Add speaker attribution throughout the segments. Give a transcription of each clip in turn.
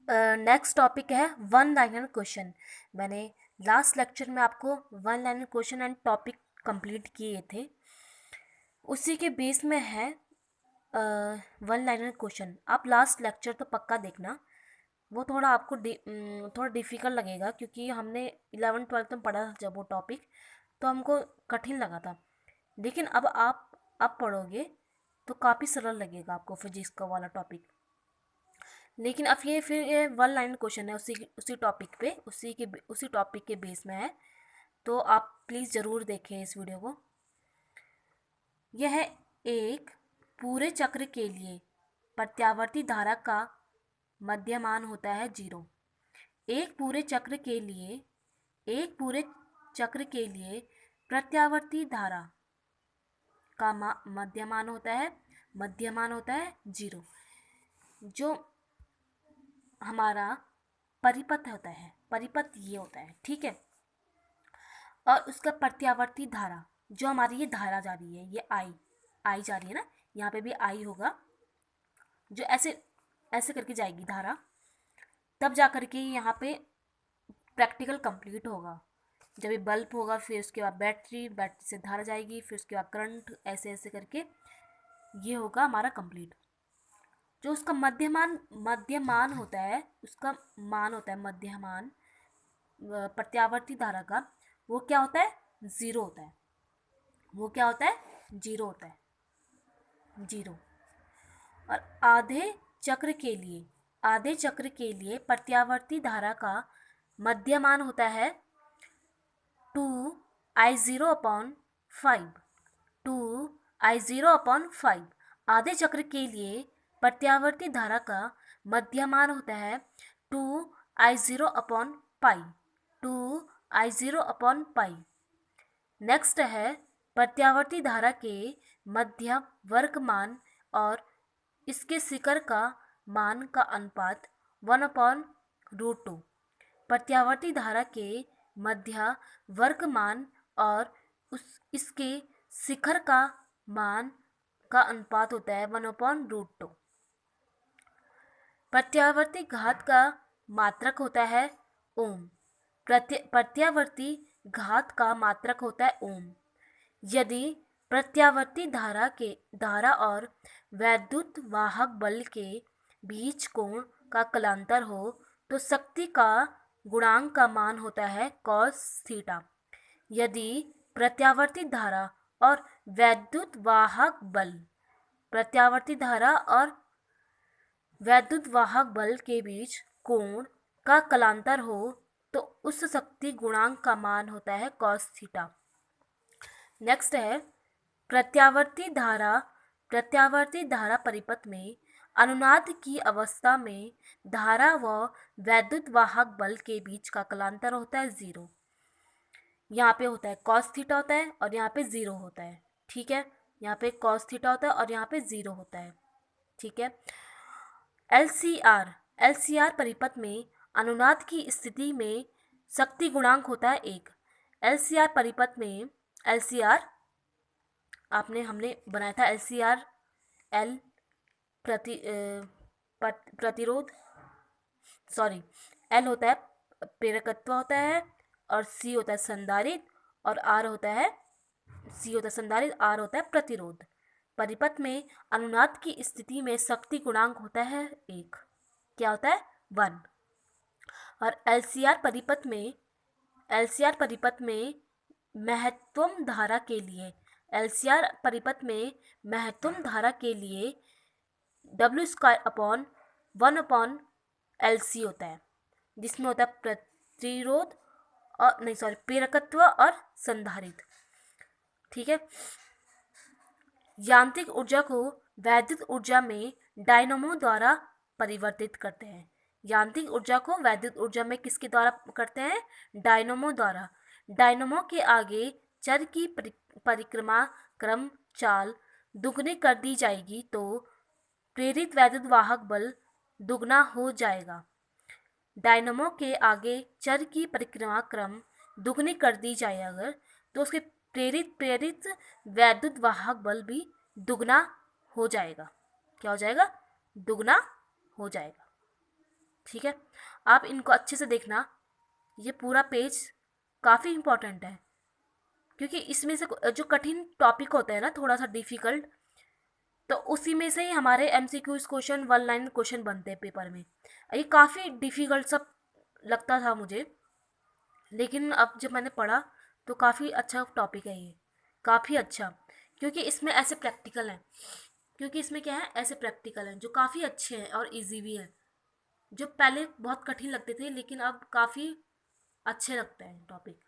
Speaker 1: Next topic है one liner question. मैंने last lecture में आपको one liner question and topic complete किए थे, उसी के बेस में है वन लाइनर क्वेश्चन। आप लास्ट लेक्चर तो पक्का देखना, वो थोड़ा आपको थोड़ा डिफ़िकल्ट लगेगा क्योंकि हमने 11th-12th में पढ़ा था जब वो टॉपिक, तो हमको कठिन लगा था। लेकिन अब आप पढ़ोगे तो काफ़ी सरल लगेगा आपको फिजिक्स का वाला टॉपिक। लेकिन अब ये फिर ये वन लाइन क्वेश्चन है, उसी टॉपिक पे, उसी टॉपिक के बेस में है, तो आप प्लीज़ ज़रूर देखें इस वीडियो को। यह एक पूरे चक्र के लिए प्रत्यावर्ती धारा का मध्यमान होता है 0। एक पूरे चक्र के लिए प्रत्यावर्ती धारा का मध्यमान होता है 0। जो हमारा परिपथ होता है, परिपथ ये होता है, ठीक है। और उसका प्रत्यावर्ती धारा, जो हमारी ये धारा जा रही है, ये आई जा रही है ना, यहाँ पे भी आई होगा, जो ऐसे ऐसे करके जाएगी धारा, तब जा करके यहाँ पे प्रैक्टिकल कंप्लीट होगा। जब ये बल्ब होगा, फिर उसके बाद बैटरी से धारा जाएगी, फिर उसके बाद करंट, ऐसे ऐसे करके ये होगा हमारा कंप्लीट। जो उसका मध्यमान होता है, उसका मान होता है मध्यमान प्रत्यावर्ती धारा का, वो क्या होता है? 0 होता है। वो क्या होता है? 0 होता है, 0। और आधे चक्र के लिए प्रत्यावर्ती धारा का मध्यमान होता है 2I0/5। 2I0/5। आधे चक्र के लिए प्रत्यावर्ती धारा का मध्यमान होता है 2I0/पाई। 2I0/पाई। नेक्स्ट है प्रत्यावर्ती धारा के मध्य वर्ग मान और इसके शिखर का मान का अनुपात 1/√2। प्रत्यावर्ती धारा के मध्य वर्ग मान और इसके शिखर का मान का अनुपात होता है 1/√2। प्रत्यावर्ती घात का मात्रक होता है ओम। प्रत्यावर्ती घात का मात्रक होता है ओम। यदि प्रत्यावर्ती धारा और वैद्युत वाहक बल के बीच कोण का कलांतर हो तो शक्ति का गुणांक का मान होता है cos थीटा। यदि प्रत्यावर्ती धारा और वैद्युत वाहक बल के बीच कोण का कलांतर हो तो उस शक्ति गुणांक का मान होता है cos थीटा। नेक्स्ट है प्रत्यावर्ती धारा परिपथ में अनुनाद की अवस्था में धारा व वैद्युत वाहक बल के बीच का कलांतर होता है 0। यहाँ पे होता है cos थीटा होता है और यहाँ पे 0 होता है, ठीक है। यहाँ पे cos थीटा होता है और यहाँ पे 0 होता है, ठीक है। LCR परिपथ में अनुनाद की स्थिति में शक्ति गुणांक होता है 1। LCR परिपथ में LCR हमने बनाया था LCR, L प्रतिरोध, सॉरी, L होता है प्रेरकत्व होता है और C होता है संधारित्र और R होता है R होता है प्रतिरोध। परिपथ में अनुनाद की स्थिति में शक्ति गुणांक होता है 1, क्या होता है 1। और LCR परिपथ में महत्तम धारा के लिए W²/1/LC होता है, जिसमें होता है प्रतिरोध और प्रेरकत्व और संधारित्र, ठीक है। यांत्रिक ऊर्जा को वैद्युत ऊर्जा में डायनामो द्वारा परिवर्तित करते हैं। यांत्रिक ऊर्जा को वैद्युत ऊर्जा में किसके द्वारा करते हैं? डायनामो द्वारा। डायनामो के आगे चर की परिक्रमा क्रम चाल दुगनी कर दी जाएगी तो प्रेरित वैद्युत वाहक बल दुगना हो जाएगा। डायनामो के आगे चर की परिक्रमा क्रम दुगनी कर दी जाए अगर, तो उसके प्रेरित वैद्युत वाहक बल भी दुगना हो जाएगा। क्या हो जाएगा? दुगना हो जाएगा। ठीक है, आप इनको अच्छे से देखना। ये पूरा पेज काफ़ी इम्पोर्टेंट है, क्योंकि इसमें से जो कठिन टॉपिक होता है ना, थोड़ा सा डिफ़िकल्ट, तो उसी में से ही हमारे MCQs question, one line question बनते हैं पेपर में। ये काफ़ी डिफ़िकल्ट सब लगता था मुझे, लेकिन अब जब मैंने पढ़ा तो काफ़ी अच्छा टॉपिक है ये, काफ़ी अच्छा, क्योंकि इसमें ऐसे प्रैक्टिकल हैं, क्योंकि इसमें क्या है, ऐसे प्रैक्टिकल हैं जो काफ़ी अच्छे हैं और इजी भी हैं, जो पहले बहुत कठिन लगते थे लेकिन अब काफ़ी अच्छे लगते हैं टॉपिक।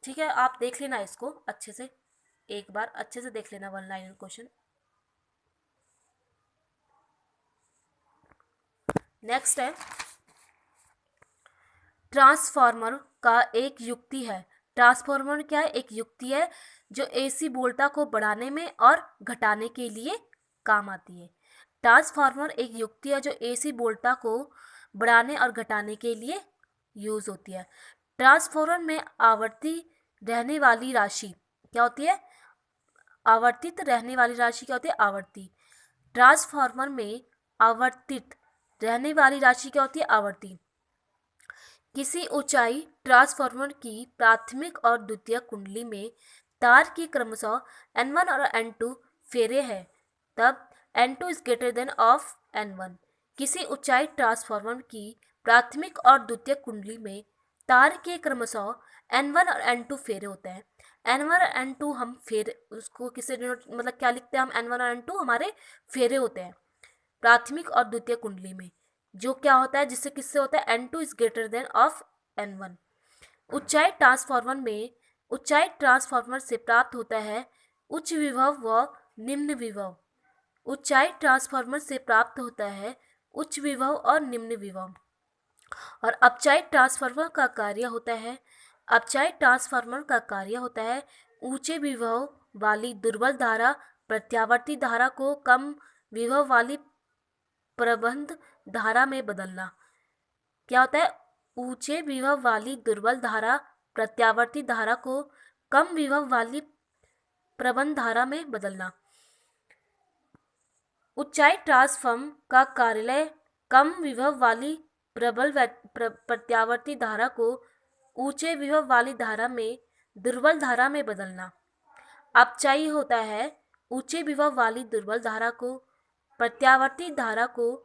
Speaker 1: ठीक है, आप देख लेना इसको अच्छे से, एक बार अच्छे से देख लेना वन लाइन क्वेश्चन। नेक्स्ट है, ट्रांसफार्मर का एक युक्ति है। ट्रांसफार्मर क्या है, एक युक्ति है जो एसी वोल्टा को बढ़ाने में और घटाने के लिए काम आती है। ट्रांसफार्मर एक युक्ति है जो एसी वोल्टा को बढ़ाने और घटाने के लिए यूज होती है। ट्रांसफार्मर में आवर्ती रहने वाली राशि क्या होती है, आवर्तित रहने वाली राशि क्या होती है, आवर्ती। ट्रांसफार्मर में आवर्तित रहने वाली राशि क्या होती है, आवर्ती। किसी ऊंचाई ट्रांसफार्मर की प्राथमिक और द्वितीयक कुंडली में तार की क्रमशः N1 और N2 फेरे हैं, तब N2 is greater than of N1। किसी ऊंचाई ट्रांसफार्मर की प्राथमिक और द्वितीयक कुंडली में तार के क्रमशः N1 और N2 फेरे होते हैं। N1 और N2 हम फेरे उसको किसे डिनोट, मतलब क्या लिखते हैं हम, N1 और N2 हमारे फेरे होते हैं प्राथमिक और द्वितीय कुंडली में, जो क्या होता है, जिससे किससे होता है, N2 is greater than of N1। ऊंचाई ट्रांसफार्मर में, ऊंचाई ट्रांसफार्मर से प्राप्त होता है उच्च विभव व निम्न विभव। ऊंचाई ट्रांसफार्मर से प्राप्त होता है उच्च विभव और निम्न विभव। और अपचाई ट्रांसफार्मर का कार्य होता है, अपचाई ट्रांसफार्मर का कार्य होता है ऊंचे विभव वाली दुर्बल धारा प्रत्यावर्ती धारा को कम विभव वाली प्रबंध धारा में बदलना। क्या होता है, ऊंचे विभव वाली दुर्बल धारा प्रत्यावर्ती धारा को कम विभव वाली प्रबंध धारा में बदलना। ऊंचाई ट्रांसफार्म का कार्यालय कम विभव वाली प्रबल प्रत्यावर्ती धारा को ऊंचे विभव वाली धारा में दुर्बल धारा में बदलना। अपचाई होता है ऊंचे विभव वाली दुर्बल धारा को प्रत्यावर्ती धारा को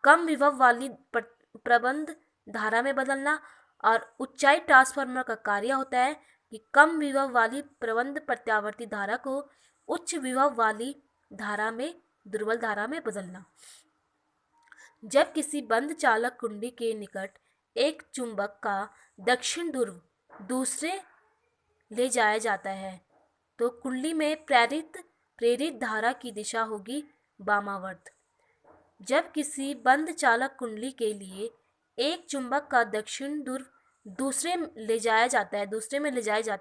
Speaker 1: कम विभव वाली प्रबंध धारा में बदलना। और ऊंचाई ट्रांसफार्मर का कार्य होता है कि कम विभव वाली प्रबंध प्रत्यावर्ती धारा को उच्च विभव वाली धारा में दुर्बल धारा में बदलना। जब किसी बंद चालक कुंडी के निकट एक चुंबक का दक्षिण ध्रुव दूसरे ले जाया जाता है, तो कुंडली में प्रेरित धारा की दिशा होगी वामावर्त। जब किसी बंद चालक कुंडली के लिए एक चुंबक का दक्षिण ध्रुव दूसरे में ले जाया जाता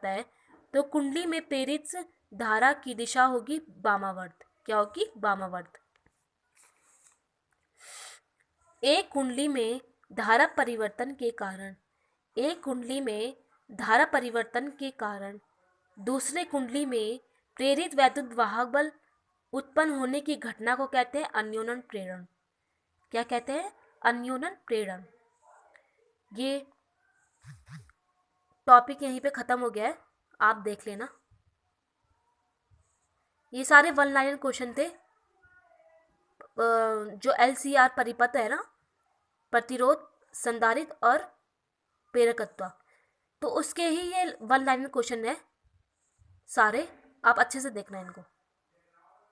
Speaker 1: है, तो कुंडली में प्रेरित धारा की दिशा होगी वामावर्त। क्या होगी, वामावर्त। एक कुंडली में धारा परिवर्तन के कारण दूसरे कुंडली में प्रेरित वैद्युत वाहक बल उत्पन्न होने की घटना को कहते हैं अन्योनन प्रेरण। क्या कहते हैं, अन्योनन प्रेरण। ये टॉपिक यहीं पे खत्म हो गया है, आप देख लेना। ये सारे वन लाइन क्वेश्चन थे। जो LCR परिपथ है ना, प्रतिरोध, संधारित्र और प्रेरकत्व, तो उसके ही ये वन लाइन क्वेश्चन है सारे, आप अच्छे से देखना इनको।